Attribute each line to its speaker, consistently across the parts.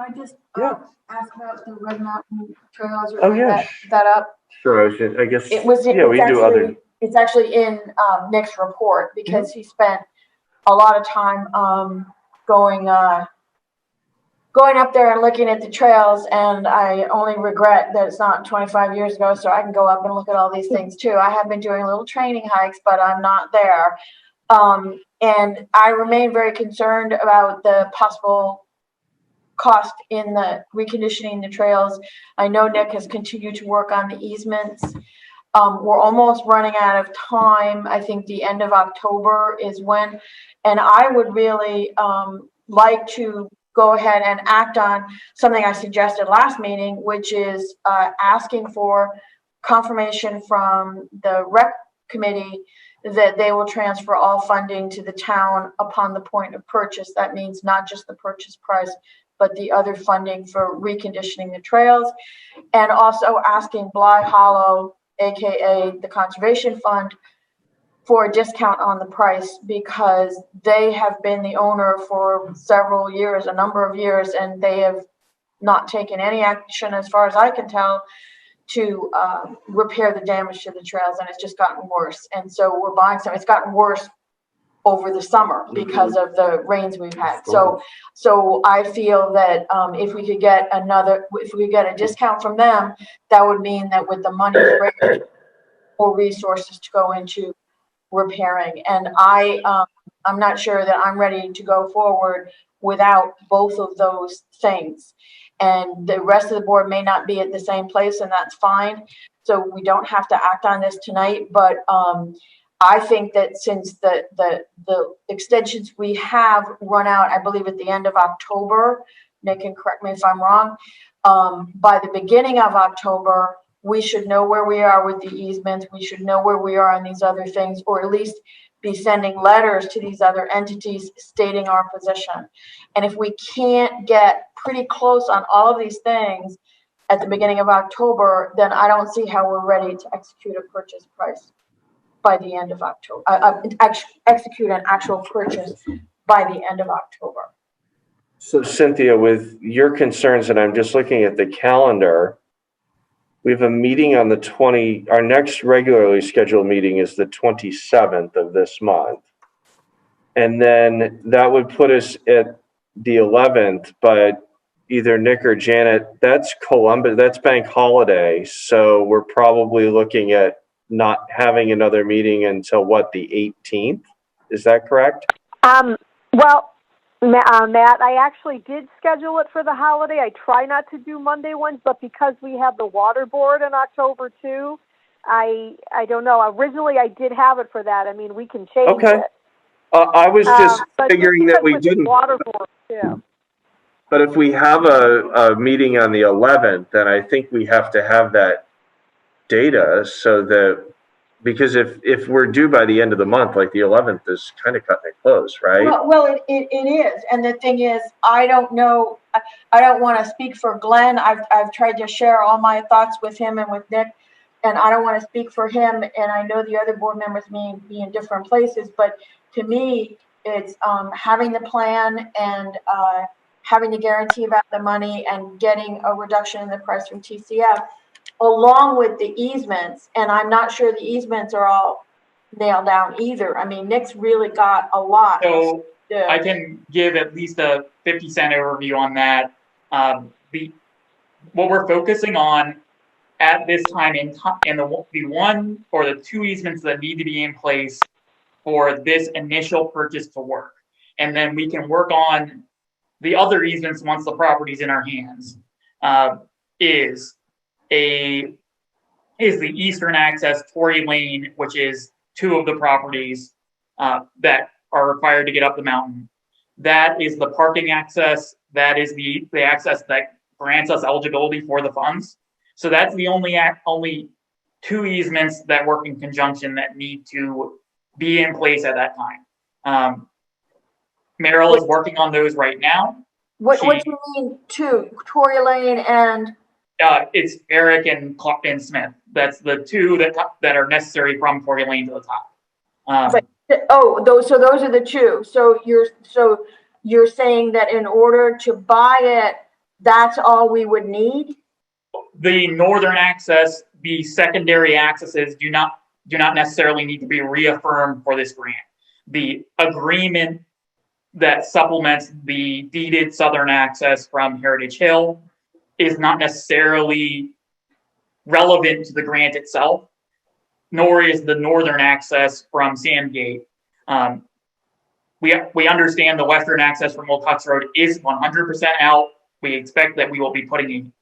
Speaker 1: I just
Speaker 2: Yeah.
Speaker 1: ask about the Red Mountain Trails or
Speaker 2: Oh,
Speaker 1: bring
Speaker 2: yeah.
Speaker 1: that up?
Speaker 2: Sure. I guess.
Speaker 1: It's actually in Nick's report because he spent a lot of time going up there and looking at the trails, and I only regret that it's not 25 years ago, so I can go up and look at all these things too. I have been doing little training hikes, but I'm not there. And I remain very concerned about the possible cost in the reconditioning the trails. I know Nick has continued to work on the easements. We're almost running out of time. I think the end of October is when, and I would really like to go ahead and act on something I suggested last meeting, which is asking for confirmation from the rec committee that they will transfer all funding to the town upon the point of purchase. That means not just the purchase price, but the other funding for reconditioning the trails, and also asking Bly Hollow, aka the Conservation Fund, for a discount on the price because they have been the owner for several years, a number of years, and they have not taken any action, as far as I can tell, to repair the damage to the trails, and it's just gotten worse. And so we're buying some. It's gotten worse over the summer because of the rains we've had. So I feel that if we could get a discount from them, that would mean that with the money raised, more resources to go into repairing. And I'm not sure that I'm ready to go forward without both of those things. And the rest of the board may not be at the same place, and that's fine. So we don't have to act on this tonight, but I think that since the extensions we have run out, I believe at the end of October, Nick can correct me if I'm wrong, by the beginning of October, we should know where we are with the easements. We should know where we are on these other things, or at least be sending letters to these other entities stating our position. And if we can't get pretty close on all of these things at the beginning of October, then I don't see how we're ready to execute a purchase price by the end of October, execute an actual purchase by the end of October.
Speaker 2: So Cynthia, with your concerns, and I'm just looking at the calendar, we have a meeting on the our next regularly scheduled meeting is the 27th of this month. And then that would put us at the 11th, but either Nick or Janet, that's Columbus, that's bank holiday. So we're probably looking at not having another meeting until what, the 18th? Is that correct?
Speaker 3: Well, Matt, I actually did schedule it for the holiday. I try not to do Monday ones, but because we have the water board in October too, I don't know. Originally, I did have it for that. I mean, we can change it.
Speaker 2: I was just figuring that we didn't.
Speaker 3: Water board too.
Speaker 2: But if we have a meeting on the 11th, then I think we have to have that data so that, because if we're due by the end of the month, like the 11th is kind of cutting it close, right?
Speaker 1: Well, it is. And the thing is, I don't know, I don't want to speak for Glenn. I've tried to share all my thoughts with him and with Nick, and I don't want to speak for him. And I know the other board members may be in different places, but to me, it's having the plan and having the guarantee about the money and getting a reduction in the price from TCF, along with the easements. And I'm not sure the easements are all nailed down either. I mean, Nick's really got a lot.
Speaker 4: So I can give at least a 50-cent overview on that. What we're focusing on at this time in the one or the two easements that need to be in place for this initial purchase to work. And then we can work on the other easements once the property's in our hands, is the eastern access Torrey Lane, which is two of the properties that are required to get up the mountain. That is the parking access. That is the access that grants us eligibility for the funds. So that's the only two easements that work in conjunction that need to be in place at that time. Meryl is working on those right now.
Speaker 1: What do you mean two? Torrey Lane and?
Speaker 4: It's Eric and Smith. That's the two that are necessary from Torrey Lane to the top.
Speaker 1: Those are the two. So you're saying that in order to buy it that's all we would need?
Speaker 4: The northern access, the secondary accesses do not necessarily need to be reaffirmed for this grant. The agreement that supplements the deeded southern access from Heritage Hill is not necessarily relevant to the grant itself, nor is the northern access from Sandgate. We understand the western access from Wilcox Road is 100% out. We expect that we will be putting in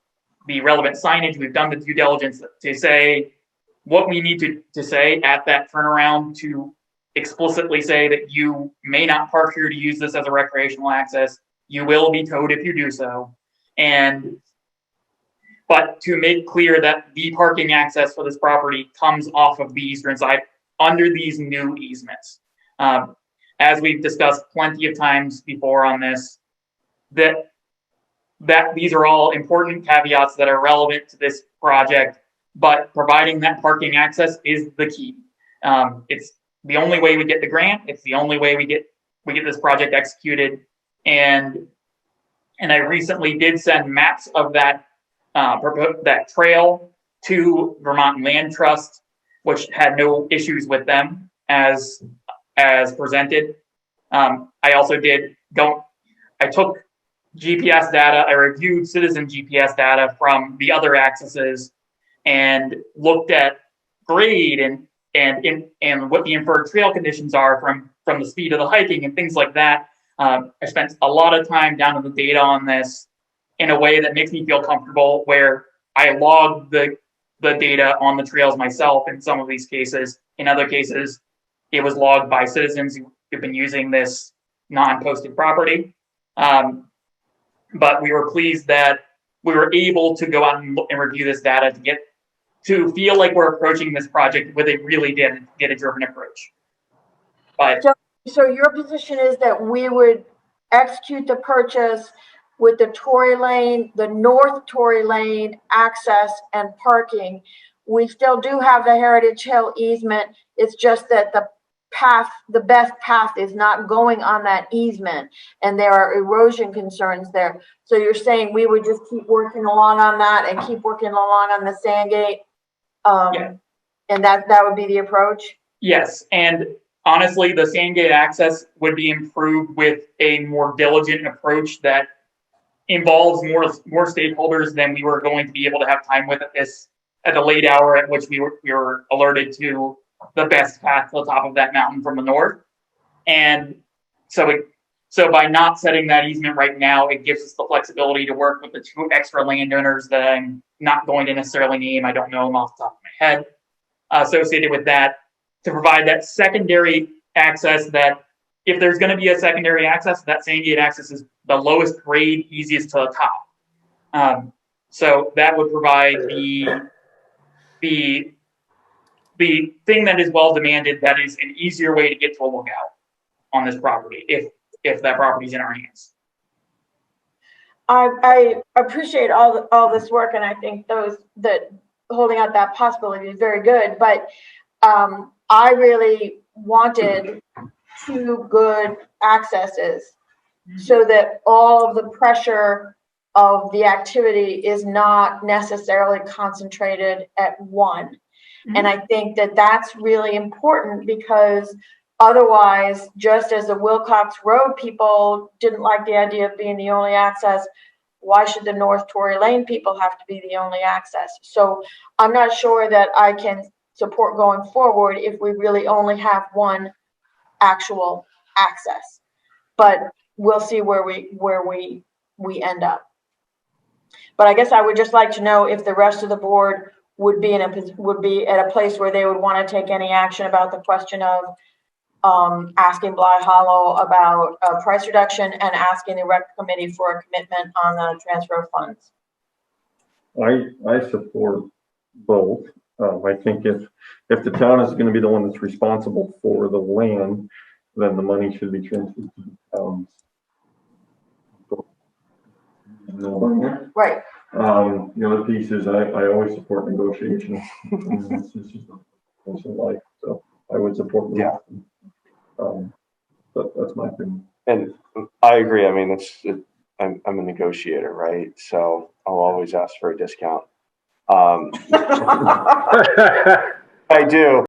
Speaker 4: the relevant signage. We've done the due diligence to say what we need to say at that turnaround to explicitly say that you may not park here to use this as a recreational access. You will be towed if you do so. But to make clear that the parking access for this property comes off of the eastern side under these new easements. As we've discussed plenty of times before on this, that these are all important caveats that are relevant to this project, but providing that parking access is the key. It's the only way we get the grant. It's the only way we get this project executed. And I recently did send maps of that trail to Vermont Land Trust, which had no issues with them as presented. I also I took GPS data, I reviewed citizen GPS data from the other accesses and looked at grade and what the inferred trail conditions are from the speed of the hiking and things like that. I spent a lot of time down in the data on this in a way that makes me feel comfortable, where I logged the data on the trails myself in some of these cases. In other cases, it was logged by citizens who've been using this non-posted property. But we were pleased that we were able to go out and review this data to feel like we're approaching this project with a really data-driven approach. But
Speaker 1: so your position is that we would execute the purchase with the Tory Lane, the North Tory Lane access and parking. We still do have the Heritage Hill easement. It's just that the best path is not going on that easement, and there are erosion concerns there. So you're saying we would just keep working along on that and keep working along on the Sandgate,
Speaker 4: yeah.
Speaker 1: And that would be the approach?
Speaker 4: Yes, and honestly, the Sandgate access would be improved with a more diligent approach that involves more stakeholders than we were going to be able to have time with at the late hour at which we were alerted to the best path to the top of that mountain from the north. And so by not setting that easement right now, it gives us the flexibility to work with the two extra landowners that I'm not going to necessarily name. I don't know them off the top of my head, associated with that, to provide that secondary access that if there's going to be a secondary access, that Sandgate access is the lowest grade, easiest to the top. So that would provide the thing that is well demanded, that is an easier way to get to a lookout on this property if that property is in our hands.
Speaker 1: I appreciate all this work, and I think that holding out that possibility is very good. But I really wanted two good accesses so that all of the pressure of the activity is not necessarily concentrated at one. Mm-hmm. And I think that that's really important, because otherwise, just as the Wilcox Road people didn't like the idea of being the only access, why should the North Tory Lane people have to be the only access? So I'm not sure that I can support going forward if we really only have one actual access, but we'll see where we end up. But I guess I would just like to know if the rest of the board would be at a place where they would want to take any action about the question of asking Bly Hollow about a price reduction and asking the rec committee for a commitment on the transfer of funds.
Speaker 5: I support both. I think if the town is going to be the one that's responsible for the land, then the money should be transferred to the towns.
Speaker 1: Right.
Speaker 5: The other piece is I always support negotiations. This is just a life, so I would support them. Yeah. But that's my opinion.
Speaker 2: And I agree. I mean, I'm a negotiator, right? So I'll always ask for a discount. I do.